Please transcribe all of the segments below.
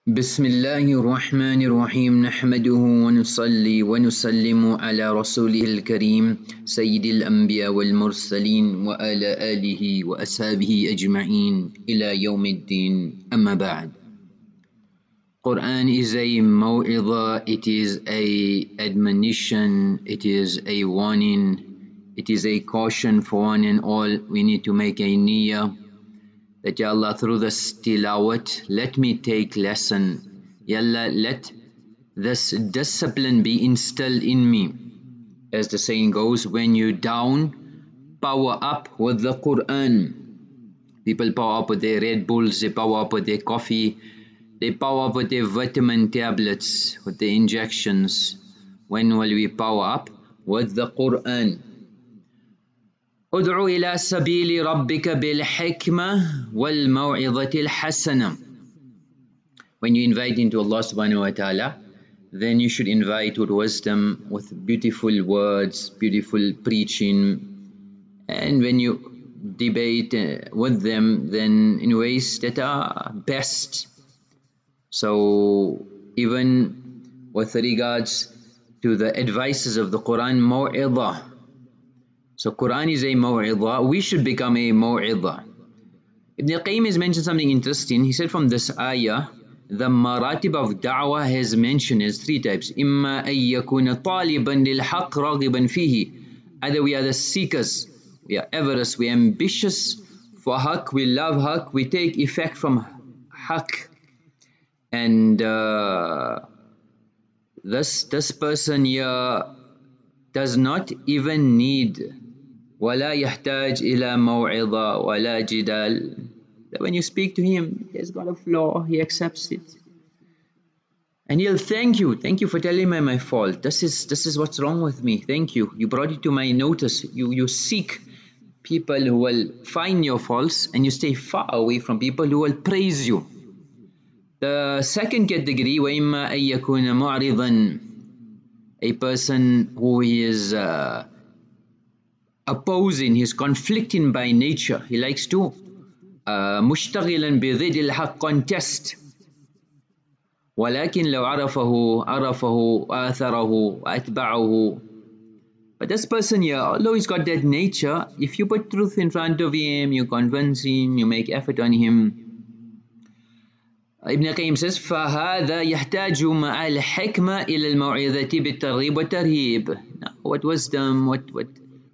بسم الله الرحمن الرحيم نحمده ونصلي ونسلم على رسوله الكريم سيد الأنبياء والمرسلين وعلى آله وأصحابه أجمعين إلى يوم الدين أما بعد. Quran is a maw'idha, it is a admonition, it is a warning, it is a caution for one and all. We need to make a niyyah that, Ya Allah, through this tilawat, let me take lesson. Ya Allah, let this discipline be instilled in me. As the saying goes, when you're down, power up with the Quran. People power up with their Red Bulls, they power up with their coffee, they power up with their vitamin tablets, with their injections. When will we power up? With the Quran. ادعو إلى سبيل ربك بالحكمة والموعظة الحسنة. When you invite into Allah subhanahu wa ta'ala, then you should invite with wisdom, with beautiful words, beautiful preaching. And when you debate with them, then in ways that are best. So even with regards to the advices of the Quran, maw'idha. So Quran is a maw'idha, we should become a maw'idha. Ibn Qayyim has mentioned something interesting. He said from this ayah, the maratib of da'wah has mentioned as three types. إِمَّا أَن يَكُونَ طَالِبًا لِلْحَقِّ رَاغِبًا فِيهِ. Either we are the seekers, we are avarice, we are ambitious for haqq, we love haqq, we take effect from haqq. And this person here does not even need وَلَا يَحْتَاجْ إِلَى مَوْعِظَةٍ وَلَا جِدَالٍ. That when you speak to him, he has got a flaw, he accepts it. And he'll thank you for telling me my fault. This is what's wrong with me, thank you. You brought it to my notice. You seek people who will find your faults, and you stay far away from people who will praise you. The second category, وَإِمَّا أَن يَكُونَ مُعْرِضًا, a person who is opposing, he's conflicting by nature. He likes to مشتغلا بضد الحق, contest. ولكن لو عرفه آثره وأتبعه. But this person here, although he's got that nature, if you put truth in front of him, you convince him, you make effort on him. Ibn Qayyim says, فَهَذَا يَحْتَاجُ مَعَ الْحِكْمَةِ إِلَى الْمَوْعِظَةِ بِالتَّرْغِيبِ وَالتَّرْهِيبِ. What wisdom, what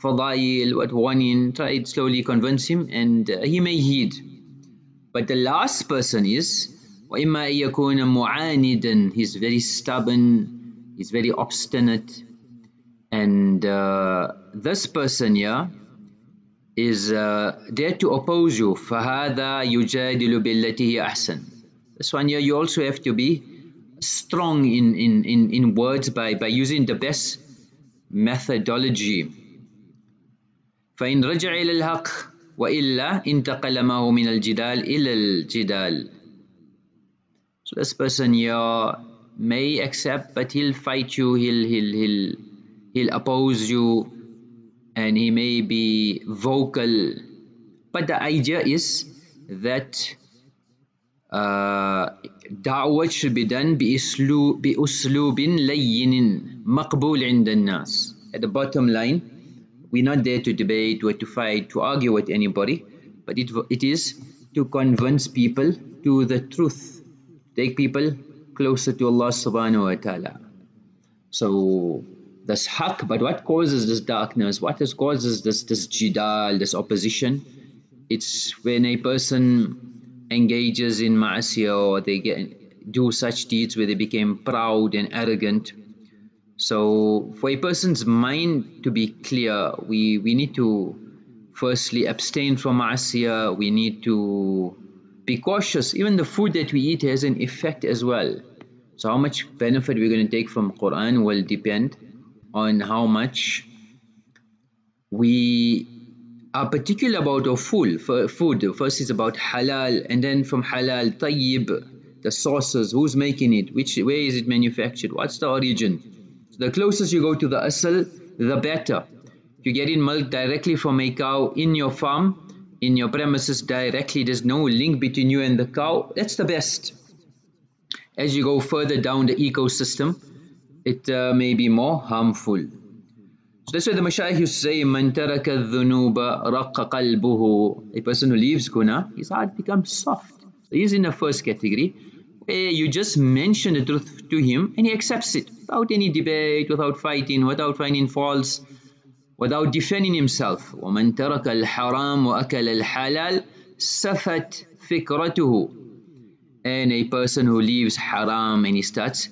fadail, what warning, try to slowly convince him, and he may heed. But the last person is وَإِمَّا أَن يَكُونَ مُعَانِدًا. He's very stubborn, he's very obstinate, and this person here is there to oppose you. فَهَذَا يُجَادِلُ بِالَّتِي هِيَ أَحْسَنُ. This one here, you also have to be strong in words by using the best methodology. فإن رجع إلى الحق وإلا انتقل معه من الجدال إلى الجدال. So this person here may accept, but he'll fight you, he'll oppose you, and he may be vocal. But the idea is that da'wah should be done بأسلوب لين مقبول عند الناس. At the bottom line, we're not there to debate or to fight, to argue with anybody, but it is to convince people to the truth, take people closer to Allah subhanahu wa ta'ala. So this haqq, but what causes this darkness, what causes this jidal, this opposition? It's when a person engages in ma'asiyah, or they do such deeds where they became proud and arrogant. So for a person's mind to be clear, we need to firstly abstain from ma'asiyah, we need to be cautious. Even the food that we eat has an effect as well. So how much benefit we're going to take from Quran will depend on how much we are particular about our food. First is about halal, and then from halal, tayyib, the sources, who's making it, where is it manufactured, what's the origin. So the closest you go to the asal, the better. If you get in milk directly from a cow in your farm, in your premises directly, there's no link between you and the cow, that's the best. As you go further down the ecosystem, it may be more harmful. So that's why the Mashayikh used to say, "Man taraka dhunuba raqqa qalbuhu." A person who leaves guna, his heart becomes soft. So he's in the first category, where you just mention the truth to him and he accepts it without any debate, without fighting, without finding faults, without defending himself. وَمَنْ تَرَكَ الْحَرَامُ وَأَكَلَ الْحَلَالِ سَفَتْ فِكْرَتُهُ. And a person who leaves haram and he starts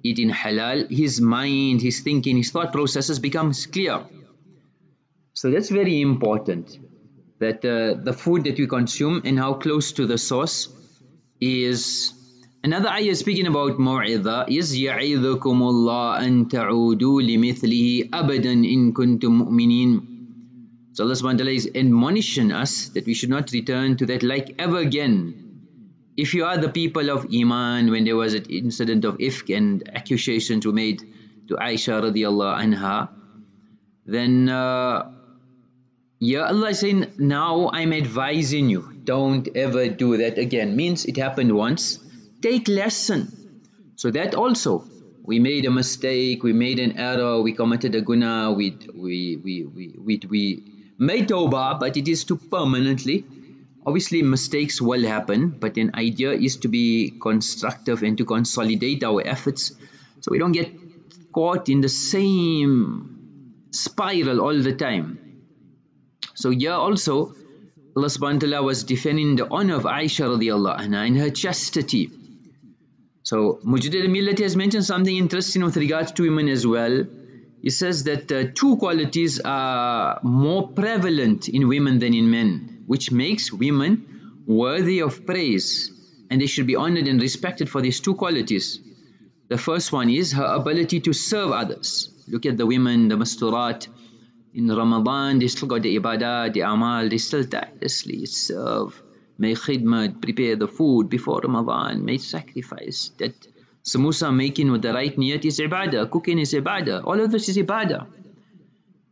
eating halal, his mind, his thinking, his thought processes becomes clear. So that's very important, that the food that we consume and how close to the source is. Another ayah speaking about mu'idha is يَعِذُكُمُ اللَّهُ أَن تَعُودُوا لِمِثْلِهِ أَبَدًا إِن كُنتُم مُؤْمِنِينَ. So Allah subhanahu wa ta'ala is admonishing us that we should not return to that like ever again. If you are the people of Iman, when there was an incident of ifk and accusations were made to Aisha radiallahu anha, then Allah is saying, now I'm advising you, don't ever do that again. Means it happened once, take lesson. So that also, we made a mistake, we made an error, we committed a guna, we made tawbah, but it is to permanently. Obviously mistakes will happen, but an idea is to be constructive and to consolidate our efforts so we don't get caught in the same spiral all the time. So here also Allah subhanahu wa ta'ala was defending the honor of Aisha radiallahu anha and her chastity. So Mujaddid al-Millat has mentioned something interesting with regards to women as well. He says that two qualities are more prevalent in women than in men, which makes women worthy of praise, and they should be honored and respected for these two qualities. The first one is her ability to serve others. Look at the women, the masturat. In Ramadan, they still got the ibadah, the amal, they still tirelessly serve, make khidmat, prepare the food before Ramadan, make sacrifice. That samosa making with the right niyat is ibadah, cooking is ibadah, all of this is ibadah.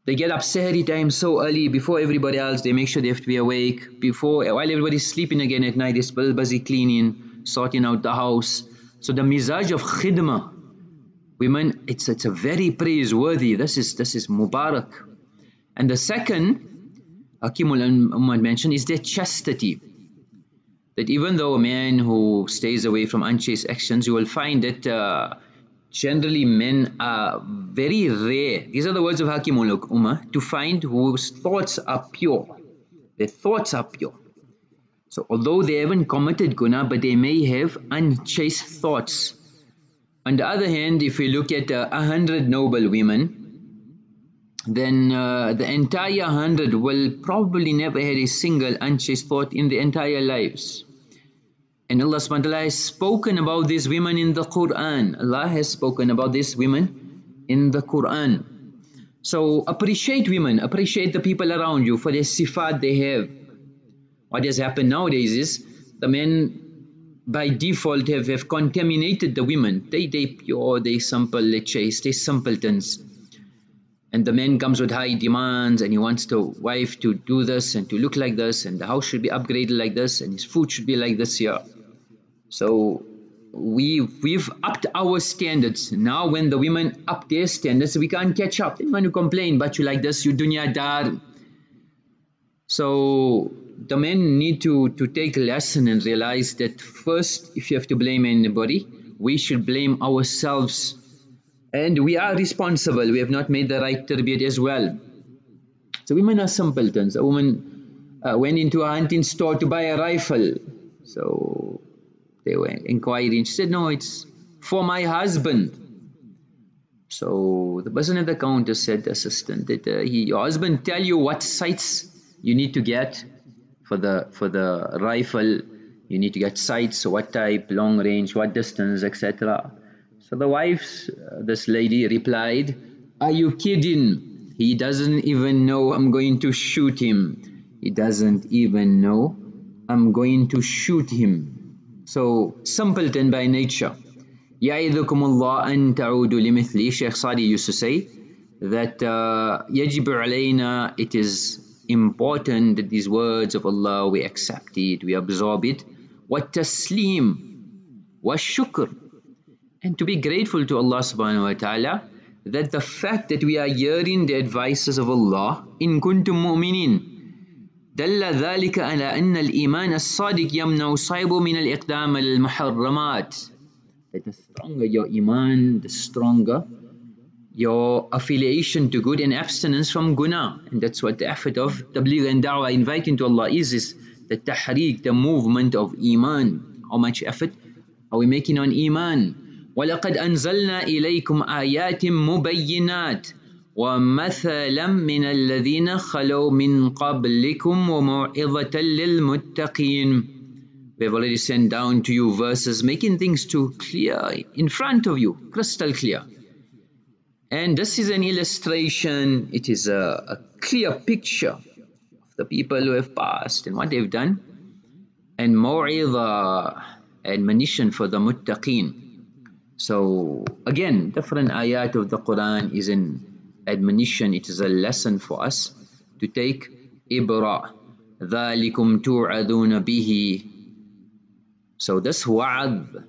They get up sahri time so early before everybody else, they make sure they have to be awake, while everybody's sleeping again at night, they're still busy cleaning, sorting out the house. So the mizaj of khidmah, women, it's a very praiseworthy, this is mubarak. And the second, Hakimul Ummat mentioned, is their chastity. That even though a man who stays away from unchaste actions, you will find that generally men are very rare. These are the words of Hakimul Ummah, to find whose thoughts are pure. Their thoughts are pure. So although they haven't committed guna, but they may have unchaste thoughts. On the other hand, if we look at 100 noble women, then the entire 100 will probably never had a single unchaste thought in their entire lives. And Allah subhanahu wa ta'ala has spoken about these women in the Qur'an. Allah has spoken about these women in the Qur'an. So appreciate women, appreciate the people around you for their sifat they have. What has happened nowadays is the men by default have contaminated the women. They pure, they simple, they chaste, they simpletons. And the man comes with high demands and he wants the wife to do this and to look like this, and the house should be upgraded like this, and his food should be like this here. So we've upped our standards. Now when the women up their standards, we can't catch up. Anyone who complain, but you like this, you dunyadar. So the men need to take a lesson and realize that first, if you have to blame anybody, we should blame ourselves. And we are responsible. We have not made the right tarbiyat as well. So women are simpletons. A woman went into a hunting store to buy a rifle. So they were inquiring. She said, no, it's for my husband. So the person at the counter said, the assistant, that your husband tell you what sights you need to get for the rifle. You need to get sights, so what type, long range, what distance, etc. So the wife, this lady, replied, are you kidding? He doesn't even know I'm going to shoot him. He doesn't even know I'm going to shoot him. So simpleton by nature. يَعِذُكُمُ اللَّهُ أَن تَعُودُوا لِمِثْلِهِ. Shaykh Sadi used to say that يَجِبُ عَلَيْنَا, it is important that these words of Allah, we accept it, we absorb it. وَالتَّسْلِيمُ وَالشُّكْرُ. and to be grateful to Allah subhanahu wa ta'ala that the fact that we are hearing the advices of Allah, in kuntum mu'minin, دل ذلك على أن الإيمان الصادق يمنع صاحبه من الإقدام على المحرمات. That the stronger your iman, the stronger your affiliation to good and abstinence from guna. And that's what the effort of tabligh and da'wah, inviting to Allah, is the tahreek, the movement of iman. How much effort are we making on iman? وَلَقَدْ أَنزَلْنَا إِلَيْكُمْ آيَاتٍ مُبَيِّنَاتٍ وَمَثَلًا مِنَ الَّذِينَ خَلَوْا مِنْ قَبْلِكُمْ وَمَوْعِظَةً لِلْمُتَّقِينَ. We have already sent down to you verses making things too clear in front of you, crystal clear. And this is an illustration, it is a clear picture of the people who have passed and what they've done. And maw'idha, admonition for the muttaqeen. So again, different ayat of the Quran is an admonition, it is a lesson for us to take ibra. ذَلِكُمْ تُوعَذُونَ بِهِ. So this wa'ad,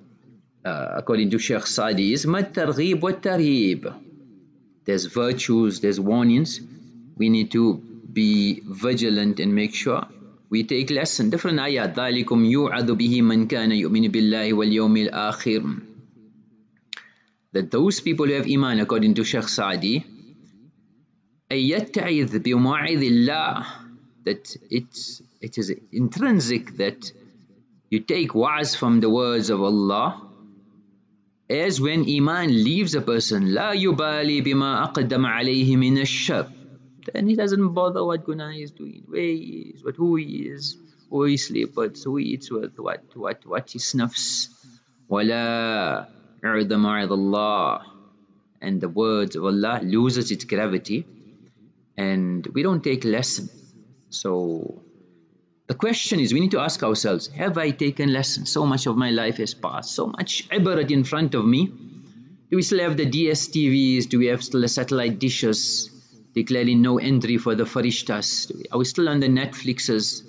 according to Shaykh Sadi, is mat-targhib wa-tarhib. There's virtues, there's warnings. We need to be vigilant and make sure we take lesson. Different ayat. ذَلِكُمْ يُوعَذُ بِهِ مَنْ كَانَ يُؤْمِنُ بِاللَّهِ وَالْيَوْمِ الْآخِرِ. That those people who have iman, according to Shaykh Sa'di, أَيَّتَّعِذْ بِمَوْعِذِ اللَّهِ, that it is intrinsic that you take wa'az from the words of Allah, as when iman leaves a person, لَا يُبَالِي بِمَا أَقْدَمَ عَلَيْهِ مِنَ الشَّرِّ. Then he doesn't bother what guna he is doing, where he is, who he is, who he sleeps with, who he eats with, what he snuffs. وَلَا يُعْدَ مَعِذَ اللَّهِ. And the words of Allah loses its gravity, and we don't take lesson. So the question is, we need to ask ourselves, have I taken lesson? So much of my life has passed, so much ibarat in front of me. Do we still have the DSTVs? Do we have still the satellite dishes declaring no entry for the farishtas? Are we still on the Netflixes?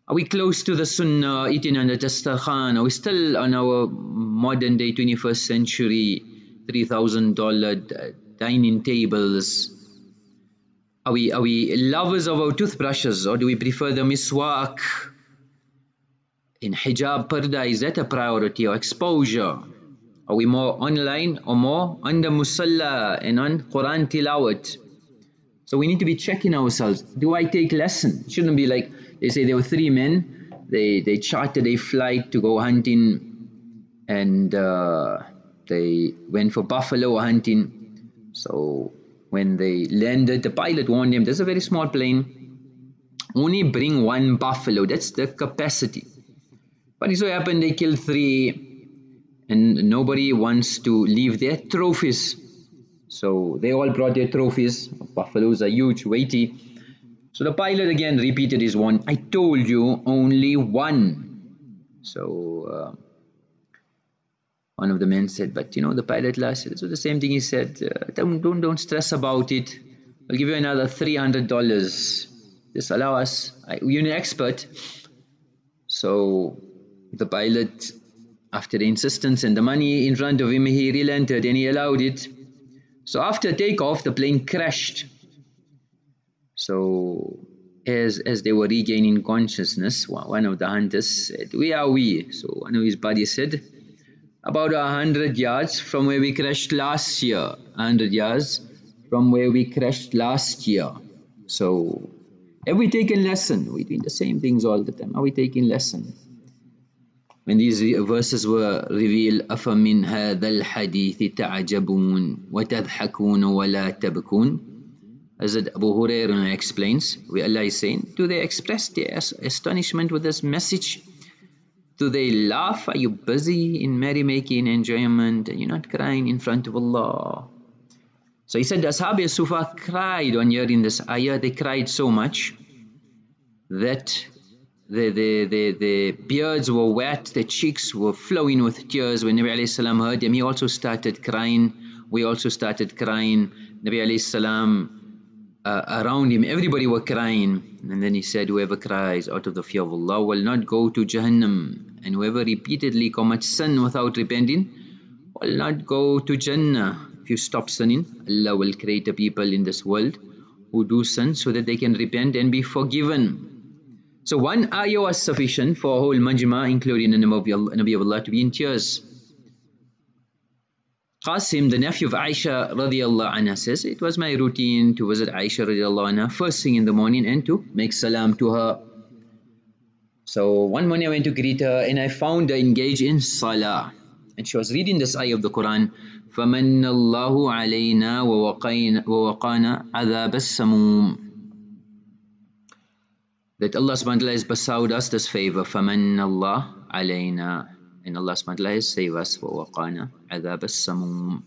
Are we close to the sunnah, eating on the dastarkhan? Are we still on our modern day 21st century $3,000 dining tables? Are we lovers of our toothbrushes, or do we prefer the miswak? In hijab, parda, is that a priority or exposure? Are we more online or more on the musallah and on Qur'an tilawat? So we need to be checking ourselves. Do I take lesson? It shouldn't be like, they say there were three men, they chartered a flight to go hunting, and they went for buffalo hunting. So when they landed, the pilot warned them, there's a very small plane, only bring one buffalo, that's the capacity. But it so happened they killed 3, and nobody wants to leave their trophies. So they all brought their trophies. Buffaloes are huge, weighty. So the pilot again repeated his warning, I told you only one. So one of the men said, but you know, the pilot last said, so the same thing he said, don't stress about it. I'll give you another $300. Just allow us, you're an expert. So the pilot, after the insistence and the money in front of him, he relented and he allowed it. So after takeoff, the plane crashed. So as they were regaining consciousness, one of the hunters said, where are we? So one of his buddies said, about 100 yards from where we crashed last year. 100 yards from where we crashed last year. So have we taken lesson? We're doing the same things all the time. Are we taking lesson? When these verses were revealed, أَفَمِنْ هَذَا الْحَدِيثِ تَعْجَبُونَ وَتَضْحَكُونَ وَلَا تَبْكُونَ. Hazrat Abu Hurairah explains, where Allah is saying, do they express their astonishment with this message? Do they laugh? Are you busy in merrymaking, enjoyment, and you're not crying in front of Allah? So he said the Ashab al-Sufa cried on hearing this ayah. They cried so much that the beards were wet, the cheeks were flowing with tears. When Nabi alayhi salam heard them, he also started crying. We also started crying. Nabi alayhi salam, around him, everybody were crying. And then he said, whoever cries out of the fear of Allah will not go to Jahannam. And whoever repeatedly commits sin without repenting will not go to Jannah. If you stop sinning, Allah will create a people in this world who do sin so that they can repent and be forgiven. So one ayah was sufficient for a whole majma, including the Nabi of Allah, to be in tears. Qasim, the nephew of Aisha radiallahu anha, says, it was my routine to visit Aisha radiallahu anha first thing in the morning and to make salam to her. So one morning I went to greet her and I found her engaged in salah. And she was reading this ayah of the Quran, فَمَنَّ اللَّهُ عَلَيْنَا وَوَقَانَا عَذَابَ السَّمُومِ, that Allah subhanahu wa ta'ala has bestowed us this favor, فَمَنَّ اللَّهُ عَلَيْنَا, and Allah subhanahu wa ta'ala has saved us, وَوَقَانَا عَذَابَ السَّمُومِ,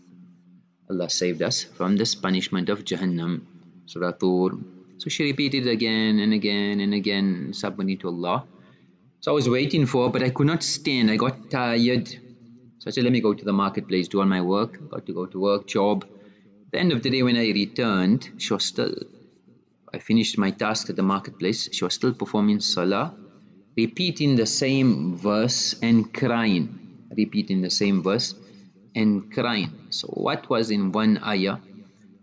Allah saved us from this punishment of Jahannam. Surah Tur. So she repeated again and again and again, submitting to Allah. So I was waiting for her, but I could not stand. I got tired. So I said, let me go to the marketplace, do all my work. Got to go to work, job. At the end of the day, when I returned, she was still, I finished my task at the marketplace. She was still performing salah, repeating the same verse and crying. Repeating the same verse and crying. So what was in one ayah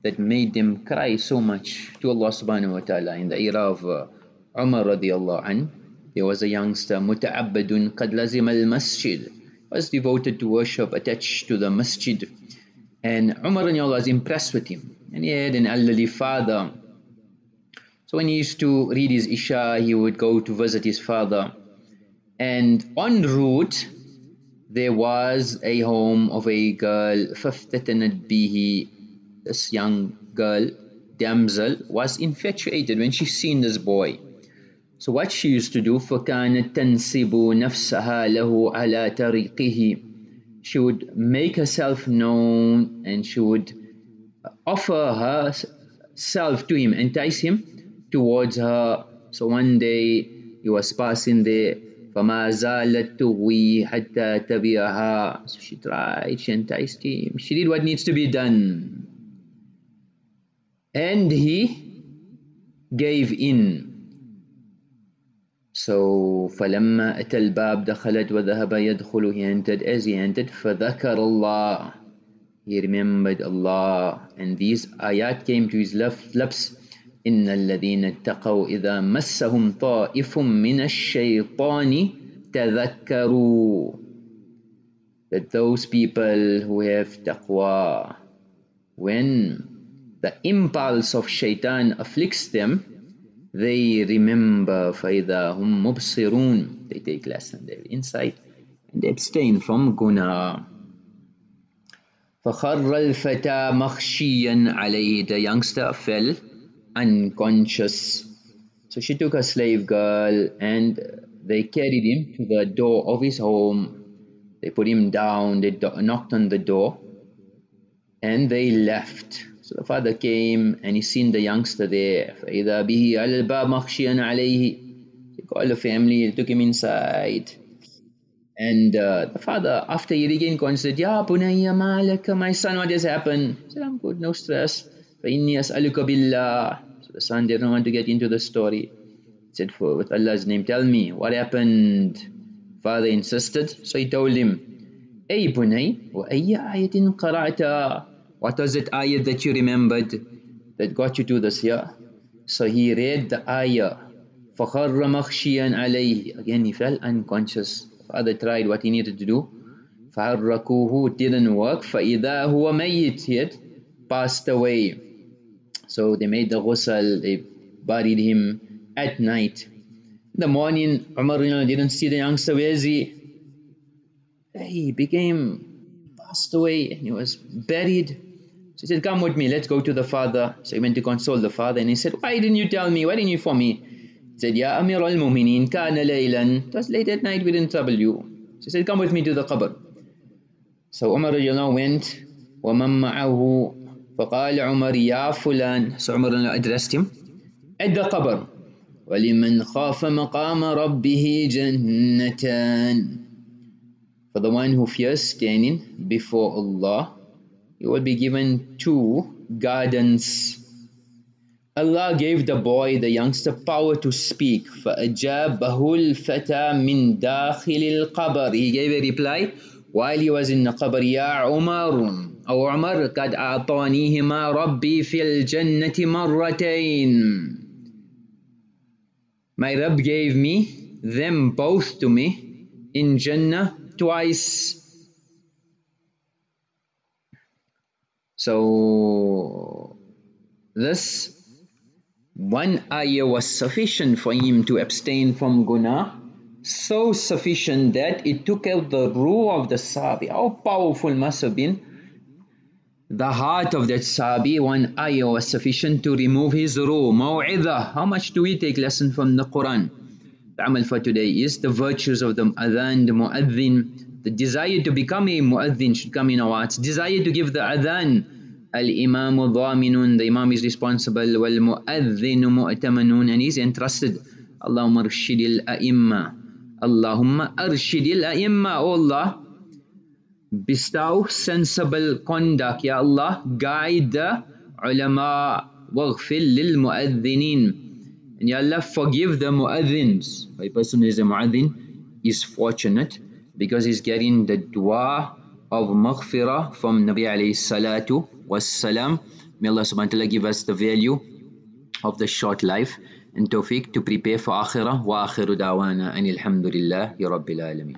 that made them cry so much to Allah subhanahu wa ta'ala? In the era of Umar radiallahu anhu, there was a youngster, muta'abbadun qad lazim al-masjid, was devoted to worship, attached to the masjid. And Umar was impressed with him. And he had an elderly father. So when he used to read his Isha, he would go to visit his father. And en route, there was a home of a girl, فَافْتَتَنَتْ بِهِ. This young girl, damsel, was infatuated when she seen this boy. So what she used to do, فَكَانَتْ تَنْسِبُ نَفْسَهَا لَهُ عَلَى تَرِيقِهِ. She would make herself known and she would offer herself to him, entice him towards her. So one day he was passing there, فَمَا زَالَتْ تُغْوِي حَتَّى تَبِعَهَا. So she tried, she enticed him, she did what needs to be done. And he gave in. So فَلَمَّا أَتَى الْبَابِ دَخَلَتْ وَذَهَبَ يَدْخُلُ. He entered. As he entered, فَذَكَرَ اللَّهِ. He remembered Allah. And these ayat came to his lips. إِنَّ الَّذِينَ اتَّقَوْا إِذَا مَسَّهُمْ طَائِفٌ مِّنَ الشَّيْطَانِ تَذَكَّرُوا. That those people who have taqwa, when the impulse of shaitan afflicts them, they remember, فَإِذَا هُمْ مُبْصِرُونَ. They take lesson, they have insight, and they abstain from guna. فَخَرَّ الْفَتَى مَخْشِيًّا عَلَيْهِ. The youngster fell unconscious. So she took a slave girl and they carried him to the door of his home. They put him down, they knocked on the door, and they left. So the father came and he seen the youngster there. فَإِذَا بِهِ عَلَى الْبَابِ مَخْشِيًّا عَلَيْهِ. He called the family, took him inside. And the father, after he regained consciousness, said, Ya bunayya ma laka, my son, what has happened? He said, I'm good, no stress. فَإِنِّي أَسْأَلُكَ بِاللَّهِ. So the son didn't want to get into the story. He said, with Allah's name, tell me, what happened? Father insisted, so he told him, أَيْ بُنَيْ وَأَيَّ آيَةٍ قَرَعْتَ. What was that ayah that you remembered that got you to this year? So he read the ayah, فَخَرَّ مَخْشِيًّا عَلَيْهِ. Again he fell unconscious. Father tried what he needed to do. فَحَرَّكُوهُ. Didn't work. فَإِذَا هُوَ مَيِّتٌ. He had passed away. So they made the ghusl, they buried him at night. In the morning, Umar didn't see the youngster. Where is he? He passed away and he was buried. So he said, come with me, let's go to the father. So he went to console the father and he said, why didn't you tell me? Why didn't you inform me? He said, Ya Amir al-Mu'mineen, kana laylan. It was late at night, we didn't trouble you. So he said, come with me to the qabr. So Umar went, وَمَن مَّعَهُ فَقَالَ عُمَرْ يَا فُلَانِ. So Umar addressed him at the qabr. وَلِمَنْ خَافَ مَقَامَ رَبِّهِ جَنَّتَانِ. For the one who fears standing before Allah, he will be given 2 gardens. Allah gave the boy, the youngster, power to speak. فَأَجَابَهُ الْفَتَى مِنْ دَاخِلِ الْقَبْرِ. He gave a reply while he was in the qabr, Ya Umar, O Umar, قد أعطانيهما ربي في الجنة مرتين. My Rabb gave me them both to me in Jannah twice. So this one ayah was sufficient for him to abstain from guna, so sufficient that it took out the ruh of the Sahabi. How powerful must have been the heart of that Sahabi. One ayah was sufficient to remove his ruh. Maw'idah. How much do we take lesson from the Quran? The amal for today is the virtues of the adhan, the mu'adhin. The desire to become a mu'adhin should come in our hearts. Desire to give the adhan. Al-imamu dhaminun, the imam is responsible. Wal-mu'adhinu mu'tamanun, and he is entrusted. Allahumma arshidil a'imma. Allahumma arshidil a'imma. Oh Allah, bestow sensible conduct. Ya Allah, guide the ulama. Waghfir lil mu'adhinin. And Ya Allah, forgive the mu'adhins. A person who is a mu'adhin is fortunate because he's getting the dua of maghfirah from Nabi alayhi salatu wassalam. May Allah subhanahu wa ta'ala give us the value of the short life and tawfiq to prepare for akhirah. Wa akhiru da'wana anil hamdulillahi rabbil alameen.